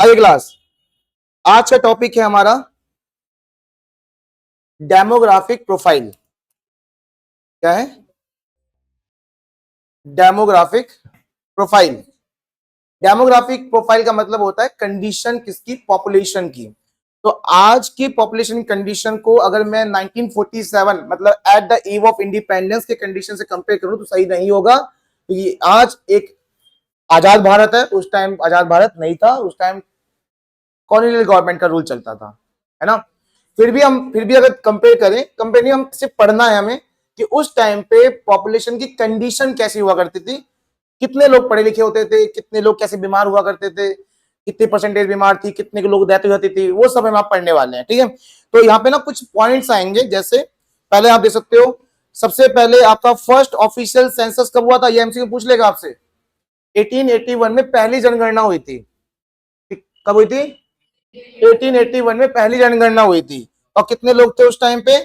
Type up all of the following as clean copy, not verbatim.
आगे क्लास, आज का टॉपिक है हमारा डेमोग्राफिक प्रोफाइल। क्या है? Demographic profile. डेमोग्राफिक प्रोफाइल का मतलब होता है कंडीशन किसकी? पॉपुलेशन की। तो आज की पॉपुलेशन कंडीशन को अगर मैं 1947 मतलब at the eve of independence के कंडीशन से कंपेयर करूं तो सही नहीं होगा, क्योंकि आज एक आजाद भारत है, उस टाइम आजाद भारत नहीं था, उस टाइम कॉलोनियल गवर्नमेंट का रूल चलता था, है ना। फिर भी अगर कंपेयर करें, कंपेयर नहीं, हम सिर्फ पढ़ना है हमें कि उस टाइम पे पॉपुलेशन की कंडीशन कैसी हुआ करती थी, कितने लोग पढ़े लिखे होते थे, कितने लोग कैसे बीमार हुआ करते थे, कितनी परसेंटेज बीमार थी, कितने के लोग डेथ हो जाती थी, वो सब हम आप पढ़ने वाले हैं। ठीक है, तो यहाँ पे ना कुछ पॉइंट्स आएंगे। जैसे पहले आप देख सकते हो, सबसे पहले आपका फर्स्ट ऑफिशियल सेंसस कब हुआ था? ये एमसीक्यू पूछ लेगा आपसे। 1881 में पहली जनगणना हुई थी। कब हुई थी? 1881 में पहली जनगणना हुई थी। और कितने लोग थे उस टाइम पे?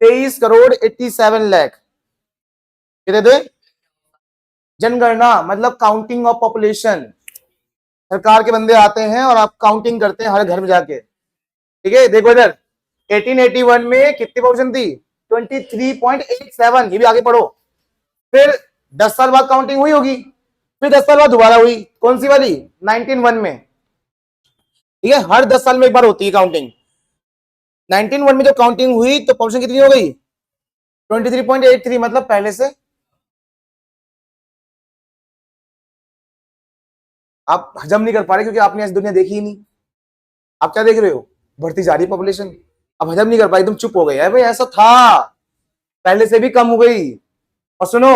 23 करोड़ 87 लाख। कितने थे? जनगणना मतलब काउंटिंग ऑफ पॉपुलेशन। सरकार के बंदे आते हैं और आप काउंटिंग करते हैं हर घर में जाके। ठीक है, देखो इधर 1881 में कितनी पॉपुलेशन थी? 23.87। ये भी आगे पढ़ो। फिर 10 साल बाद काउंटिंग हुई होगी, फिर 10 साल बाद दोबारा हुई। कौन सी वाली? 1901 में। ठीक है, हर 10 साल में एक बार होती है काउंटिंग। 1901 में जब काउंटिंग हुई तो पॉपुलेशन कितनी हो गई? 23.83। मतलब पहले से आप हजम नहीं कर पा रहे, क्योंकि आपने ऐसी दुनिया देखी ही नहीं। आप क्या देख रहे हो? बढ़ती जा रही पॉपुलेशन। अब हजम नहीं कर पाई, एकदम चुप हो गए। भाई ऐसा था, पहले से भी कम हो गई। और सुनो,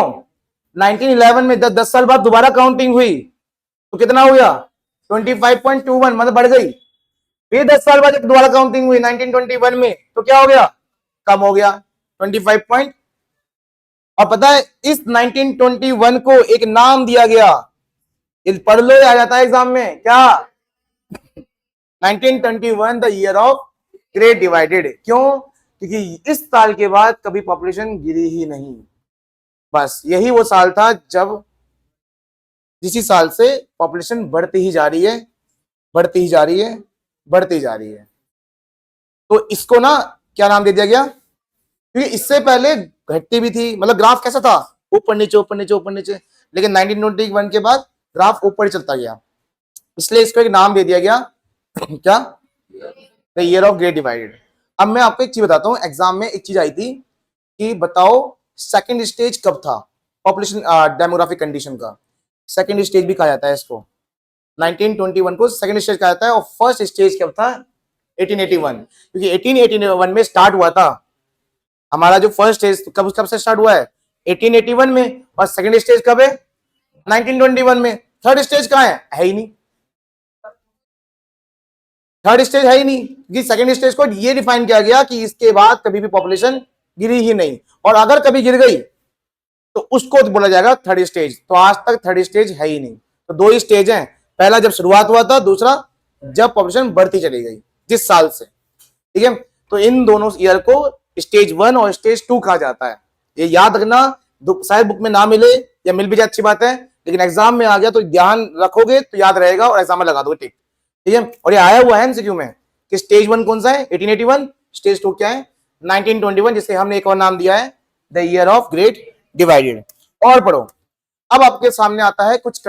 1911 में 10 साल बाद दोबारा काउंटिंग हुई तो कितना हो गया? 25.21, मतलब बढ़ गई। फिर 10 साल बाद जब दोबारा काउंटिंग हुई 1921 में तो क्या हो गया? कम हो गया, 25 पॉइंट। और पता है इस 1921 को एक नाम दिया गया, पढ़ लो, आ जाता है एग्जाम में। क्या? 1921 the year of great divided. क्यों? क्योंकि इस साल के बाद कभी पॉपुलेशन गिरी ही नहीं। बस यही वो साल था जब इसी साल से पॉपुलेशन बढ़ती ही जा रही है, बढ़ती ही जा रही है, बढ़ती जा रही है। तो इसको ना क्या नाम दे दिया गया? क्योंकि इससे पहले घटती भी थी, मतलब ग्राफ कैसा था? ऊपर नीचे ऊपर नीचे ऊपर नीचे। लेकिन 1921 के बाद ग्राफ ऊपर ही चलता गया, इसलिए इसको एक नाम दे दिया गया। क्या? The year of great divided. अब मैं आपको एक चीज बताता हूँ, एग्जाम में एक चीज आई थी कि बताओ सेकंड स्टेज कब था पॉपुलेशन डेमोग्राफिक कंडीशन का? सेकंड स्टेज भी कहा जाता है इसको। 1921 को सेकंड स्टेज कहा जाता है। और फर्स्ट स्टेज कब था? 1881। क्योंकि 1881 में स्टार्ट हुआ था हमारा जो फर्स्ट स्टेज। कब से स्टार्ट हुआ है? 1881 में। और सेकंड स्टेज कब है? 1921 में। थर्ड स्टेज कहाँ है ही नहीं। थर्ड स्टेज है ही नहीं, क्योंकि सेकंड स्टेज को ये डिफाइन किया गया कि इसके बाद कभी भी पॉपुलेशन गिरी ही नहीं, और अगर कभी गिर गई तो उसको बोला जाएगा थर्ड स्टेज। तो आज तक थर्ड स्टेज है ही नहीं। तो दो ही स्टेज हैं, पहला जब शुरुआत हुआ था, दूसरा जब पॉपुलेशन बढ़ती चली गई जिस साल से। ठीक है, तो इन दोनों ईयर को स्टेज 1 और स्टेज 2 कहा जाता है। ये याद रखना, शायद बुक में ना मिले या मिल भी जाए अच्छी बात है, लेकिन एग्जाम में आ गया तो ध्यान रखोगे तो याद रहेगा और एग्जाम में लगा दोगे। ठीक, ठीक है। और ये आया हुआ है एमसीक्यू में कि स्टेज 1 कौन सा है? 1881। स्टेज 2 क्या है? 1921, जिसे हमने एक और नाम दिया है the year of great divided. और पढ़ो, अब आपके सामने आता है कुछ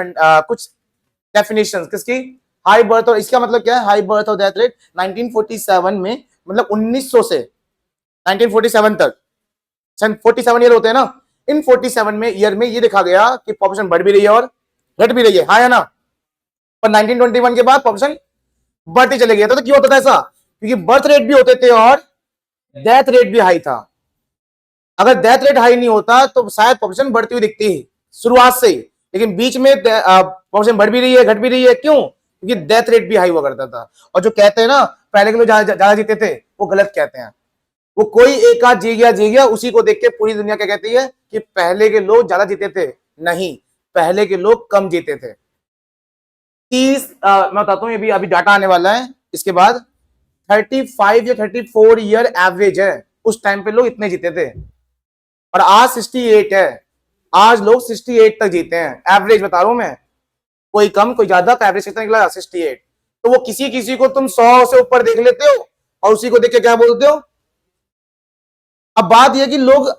डेफिनेशंस किसकी? High birth. और इसका मतलब क्या है? हाई बर्थ और डेथ रेट 1947 में, मतलब 1900 से 1947 तक, सन 47 ईयर होते हैं ना, इन 47 में ईयर में ये देखा गया कि पॉपुलेशन बढ़ भी रही है और घट भी रही है, हाँ या ना। पर 1921 के बाद पॉपुलेशन बढ़ती चले गई। तो क्यों होता था ऐसा? क्योंकि बर्थ रेट भी होते थे और डेथ रेट भी हाई था। अगर डेथ रेट हाई नहीं होता तो शायद पॉपुलेशन बढ़ती हुई दिखती है शुरुआत से ही, लेकिन बीच में पॉपुलेशन बढ़ भी रही है, घट भी रही है। क्यों? क्योंकि डेथ रेट भी हाई हुआ करता था। और जो कहते हैं ना पहले के लोग ज्यादा जीते थे, वो गलत कहते हैं। वो कोई एक आध जी गया, उसी को देख के पूरी दुनिया क्या कहती है कि पहले के लोग ज्यादा जीते थे। नहीं, पहले के लोग कम जीते थे। 30 मैं बताता हूं, ये भी अभी डाटा आने वाला है इसके बाद। 35 या 34 ईयर एवरेज है, उस टाइम पे लोग इतने जीते थे। और आज 68 है। आज लोग 68 तक जीते हैं, एवरेज बता रहा हूं मैं, कोई कम कोई ज्यादा। तो एवरेज कितना निकला? 68। तो तो वो किसी किसी को तुम 100 से ऊपर देख लेते हो और उसी को देख के क्या बोलते हो। अब बात यह कि लोग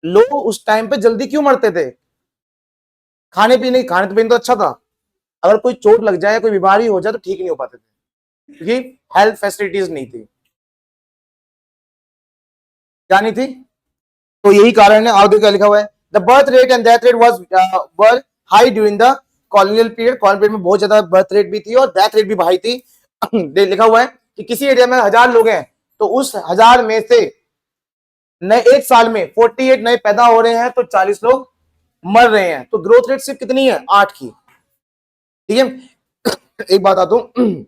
लोग उस टाइम पे जल्दी क्यों मरते थे? खाने पीने तो अच्छा था। अगर कोई चोट लग जाए, कोई बीमारी हो जाए तो ठीक नहीं हो पाते थे, क्योंकि हेल्थ फैसिलिटीज नहीं थी। क्या नहीं थी? तो यही कारण है। आगे क्या लिखा हुआ है, the birth rate and death rate was were high during the colonial period. Colonial period में बहुत ज्यादा बर्थ रेट भी थी और डेथ रेट भी हाई थी। लिखा हुआ है कि किसी एरिया में 1000 लोग हैं तो उस 1000 में से नए एक साल में 48 नए पैदा हो रहे हैं तो 40 लोग मर रहे हैं। तो ग्रोथ रेट सिर्फ कितनी है? 8 की। ठीक है, एक बात आता हूं,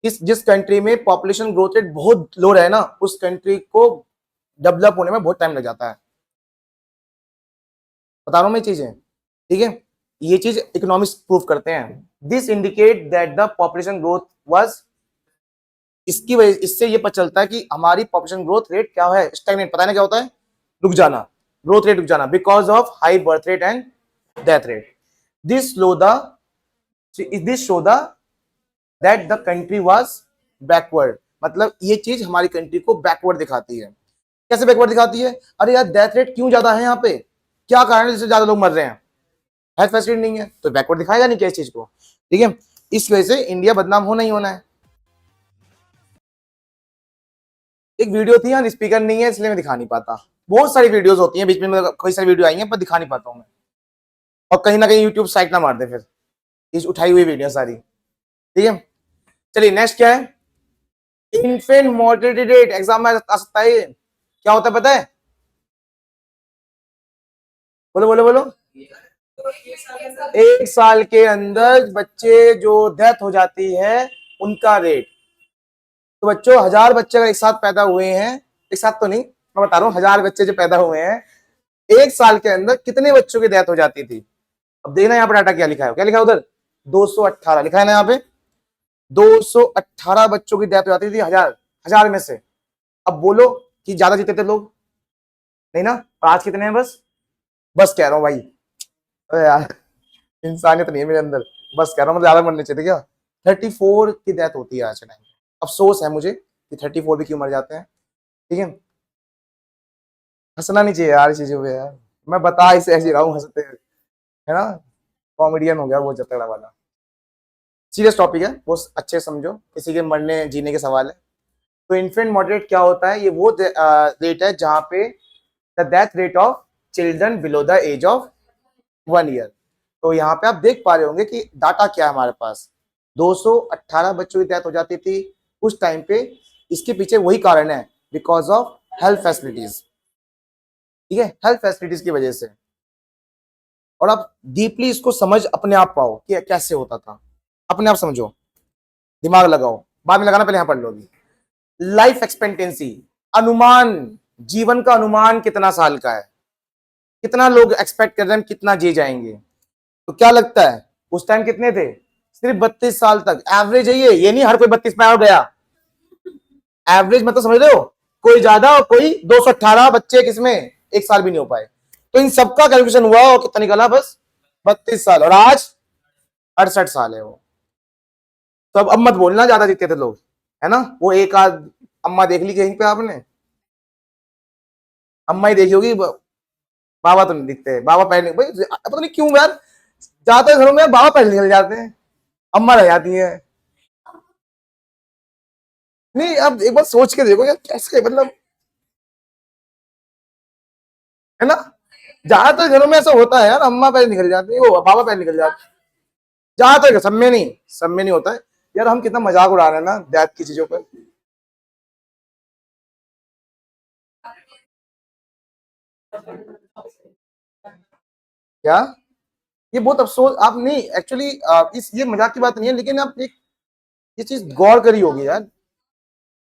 इस जिस कंट्री में पॉपुलेशन ग्रोथ रेट बहुत लो रहे ना, उस कंट्री को डेवलप होने में बहुत टाइम लग जाता है। बता रहा हूं मैं चीजें, ठीक है। ये चीज इकोनॉमिक्स प्रूव करते हैं। This indicate that the population growth was, इसकी वजह इससे ये पता चलता है कि हमारी पॉपुलेशन ग्रोथ रेट क्या है, स्टैग्नेट। पता नहीं क्या होता है? रुक जाना, ग्रोथ रेट रुक जाना, because of high birth rate and death rate. This slow the this show the that the country was backward. मतलब ये चीज हमारी कंट्री को बैकवर्ड दिखाती है। कैसे बैकवर्ड दिखाती है? अरे यार डेथ रेट क्यों ज्यादा है यहाँ पे, क्या कारण है जिससे ज्यादा लोग मर रहे हैं? हेल्थ फैसिलिटी नहीं है तो बैकवर्ड दिखाएगा नहीं क्या इस चीज को। ठीक है, इस वजह से इंडिया बदनाम होना ही होना है। एक वीडियो थी यार, स्पीकर नहीं है इसलिए मैं दिखा नहीं पाता। बहुत सारी वीडियोस होती हैं बीच में, कई सारी वीडियो आई हैं पर दिखा नहीं पाता हूं मैं। और कहीं ना कहीं यूट्यूब साइट ना मार दे फिर इस उठाई हुई वीडियो सारी। ठीक है, चलिए नेक्स्ट क्या है? इन्फेंट मोर्टेलिटी रेट एग्जाम में आ सकता है। क्या होता है पता है? बोलो बोलो बोलो। एक साल के अंदर बच्चे जो डेथ हो जाती है उनका रेट। तो बच्चों 1000 बच्चे अगर एक साथ पैदा हुए हैं, एक साथ तो नहीं, मैं बता रहा हूं 1000 बच्चे जो पैदा हुए हैं एक साल के अंदर कितने बच्चों की डेथ हो जाती थी? अब देखना यहाँ पर डाटा क्या लिखा है, क्या लिखा है उधर? 218 लिखा है ना यहाँ पे। 218 बच्चों की डेथ हो जाती थी 1000 में से। अब बोलो कि ज्यादा जीते थे लोग? नहीं ना। और आज कितने हैं? बस बस कह रहा हूँ भाई, अरे यार इंसानियत नहीं है मेरे अंदर। बस कह रहा हूँ, मतलब ज्यादा मरने चाहिए थे क्या? 34 की डेथ होती है आज के टाइम। अफसोस है मुझे कि 34 भी क्यों मर जाते हैं। ठीक है, हंसना नहीं चाहिए यार चीजों पे यार। मैं बता इसे ऐसे रहा हूँ हंसते, है ना। कॉमेडियन हो गया वो जतड़ा वाला। सीरियस टॉपिक है, वो अच्छे समझो, किसी के मरने जीने के सवाल है। तो इन्फेंट मॉडरेट क्या होता है? ये वो रेट है जहां पे the death rate of children below the age of 1 year. तो यहाँ पे आप देख पा रहे होंगे कि डाटा क्या है हमारे पास। 218 बच्चों की डेथ हो जाती थी उस टाइम पे। इसके पीछे वही कारण है, बिकॉज ऑफ हेल्थ फैसिलिटीज। ठीक है, हेल्थ फैसिलिटीज की वजह से। और आप डीपली इसको समझ अपने आप पाओ कि कैसे होता था, अपने आप समझो, दिमाग लगाओ, बाद में लगाना, पहले यहां पढ़ लो। लाइफ एक्सपेक्टेंसी, अनुमान, जीवन का अनुमान कितना साल का है, कितना लोग एक्सपेक्ट कर रहे हैं कितना जी जाएंगे। तो क्या लगता है उस टाइम कितने थे? सिर्फ 32 साल तक एवरेज है ये नहीं हर कोई 32 पे आ गया। एवरेज मतलब समझ रहे हो, कोई ज्यादा और कोई 218 बच्चे किसमें एक साल भी नहीं हो पाए। तो इन सबका कैलकुलेशन हुआ और कितना निकला? बस 32 साल। और आज 68 साल है वो। तो अब मत बोलना ज्यादा जीते थे लोग, है ना। वो एक आध अम्मा देख ली कहीं पे आपने, अम्मा ही देखी होगी, बाबा तो नहीं दिखते। बाबा पहले भाई पता नहीं क्यों यार, ज्यादातर घरों में बाबा पहले निकल जाते हैं, अम्मा रह जाती है। नहीं अब एक बार सोच के देखो यार, कैसे मतलब, है ना। ज्यादातर घरों में ऐसा होता है यार, अम्मा पहले निकल जाती है, वो बाबा पहले निकल जाते हैं। ज्यादातर सब में नहीं, सब में नहीं होता है। यार हम कितना मजाक उड़ा रहे हैं ना डेथ की चीजों पर। क्या? ये बहुत अफसोस, आप नहीं एक्चुअली, इस ये मजाक की बात नहीं है, लेकिन आप एक ये चीज गौर करी होगी यार।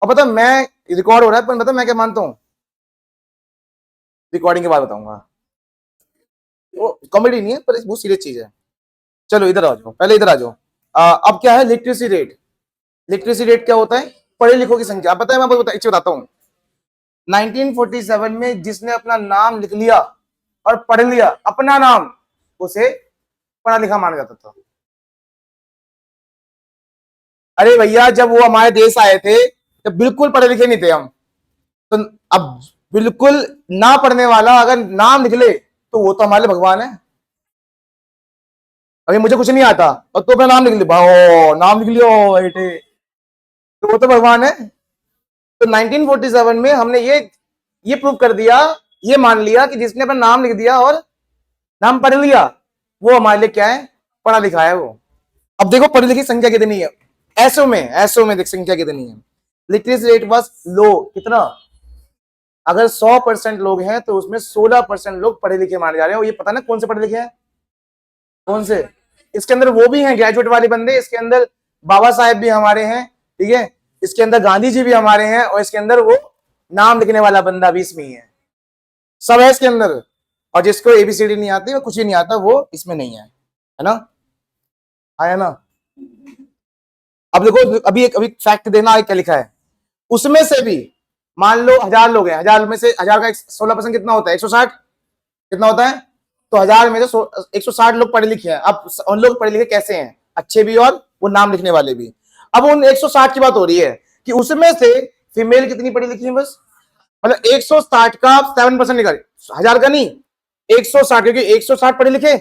और पता मैं, रिकॉर्ड हो रहा है पर पता मैं क्या मानता हूँ, रिकॉर्डिंग के बाद बताऊंगा। वो कॉमेडी नहीं है पर बहुत सीरियस चीज है। चलो इधर आ जाओ, पहले इधर आ जाओ। अब क्या है लिटरेसी रेट? लिटरेसी रेट क्या होता है? पढ़े लिखों की संख्या। पता है मैं बताता हूँ, 1947 में जिसने अपना नाम लिख लिया और पढ़ लिया अपना नाम, उसे पढ़ा लिखा माना जाता था। अरे भैया जब वो हमारे देश आए थे तब बिल्कुल पढ़े लिखे नहीं थे हम, तो अब बिल्कुल ना पढ़ने वाला अगर नाम लिख ले तो वो तो हमारे लिए भगवान है। अभी मुझे कुछ नहीं आता और तो अपना नाम लिख लिया, ओ नाम लिख लियो बेटे, तो वो तो भगवान है। तो 1947 में हमने ये प्रूव कर दिया, ये मान लिया कि जिसने अपना नाम लिख दिया और नाम पढ़ लिया वो हमारे लिए क्या है, पढ़ा लिखा है वो। अब देखो पढ़ी लिखी संख्या कितनी है, ऐसो में देख संख्या कितनी है। लिटरेसी रेट बस लो कितना, अगर 100% लोग हैं तो उसमें 16% लोग पढ़े लिखे माने जा रहे हैं। और ये पता ना कौन से पढ़े लिखे हैं, कौन से, इसके अंदर वो भी हैं ग्रेजुएट वाले बंदे, इसके अंदर बाबा साहेब भी हमारे हैं, ठीक है, इसके अंदर गांधी जी भी हमारे हैं, और इसके अंदर वो नाम लिखने वाला बंदा भी इसमें ही है, सब है इसके अंदर। और जिसको एबीसीडी नहीं आती, कुछ ही नहीं आता, वो इसमें नहीं है ना, आया ना। अब देखो अभी फैक्ट देना क्या लिखा है, उसमें से भी मान लो 1000 लोग हैं, 1000 में से 1000 का 16% कितना होता है, 160, कितना होता है, तो 1000 में से 160 लोग पढ़े लिखे हैं। अब उन लोग पढ़े लिखे कैसे हैं, अच्छे भी और वो नाम लिखने वाले भी। अब उन 160 की बात हो रही है कि उसमें से फीमेल कितनी पढ़ी लिखी है, बस मतलब 160 का 7% निकाल, 1000 का नहीं, 160, क्योंकि 160 पढ़े लिखे।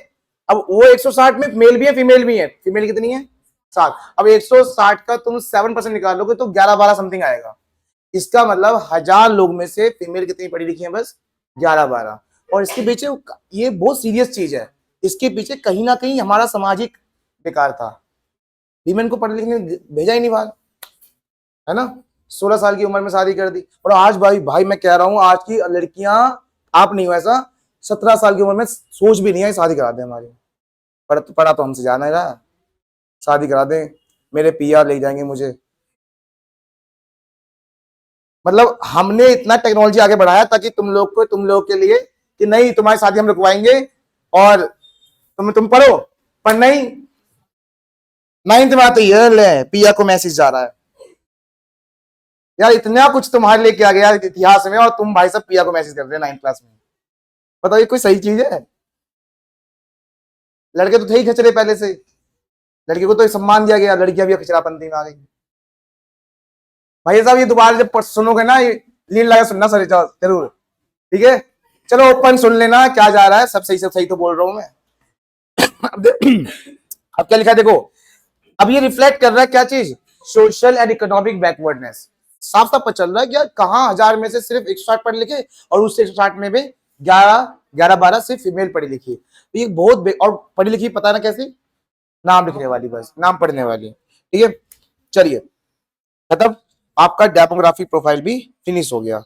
अब वो 160 में मेल भी है फीमेल भी है, फीमेल कितनी है 7। अब 160 का तुम 7% निकालोगे तो 11-12 समथिंग आएगा। इसका मतलब 1000 लोग में से फीमेल कितनी पढ़ी लिखी है, बस 11-12। और इसके पीछे ये बहुत सीरियस चीज है, इसके पीछे कहीं ना कहीं हमारा सामाजिक बेकार था, वीमेन को पढ़ने लिखने भेजा ही नहीं बाहर, है ना। 16 साल की उम्र में शादी कर दी। और आज भाई मैं कह रहा हूं आज की लड़कियां, आप नहीं हो ऐसा, 17 साल की उम्र में सोच भी नहीं है शादी करा दे हमारी, पढ़ा तो हमसे जाना है, शादी करा दे, मेरे पिया ले जाएंगे मुझे। मतलब हमने इतना टेक्नोलॉजी आगे बढ़ाया ताकि तुम लोग के लिए कि नहीं तुम्हारी शादी हम रुकवाएंगे और तुम पढ़ो, पर नहीं। 9th में आते ये ले पिया को मैसेज जा रहा है, यार इतना कुछ तुम्हारे लिए किया गया इतिहास में और तुम भाई साहब पिया को मैसेज कर रहे हो 9th क्लास में, बताइए कोई सही चीज है। लड़के तो थे ही खचरे पहले से, लड़के को तो सम्मान दिया गया, लड़कियां भी खचरापंथी में आ गई। भाई साहब ये दोबारा जब सुनोगे ना, ये लीन लगा सुनना सर जरूर, ठीक है। चलो ओपन सुन लेना क्या जा रहा है, सब सही तो बोल रहा हूं मैं। अब क्या लिखा देखो, अब ये रिफ्लेक्ट कर रहा है क्या चीज, सोशल एंड इकोनॉमिक बैकवर्डनेस। साफ साफ पता चल रहा है कि कहां 1000 में से सिर्फ 160 पढ़े लिखे और उस 160 में भी 11-12 सिर्फ फीमेल पढ़ी लिखी। तो ये बहुत और पढ़ी लिखी पता ना कैसी, नाम लिखने वाली, बस नाम पढ़ने वाली, ठीक है। चलिए खत्म, आपका डेमोग्राफी प्रोफाइल भी फिनिश हो गया।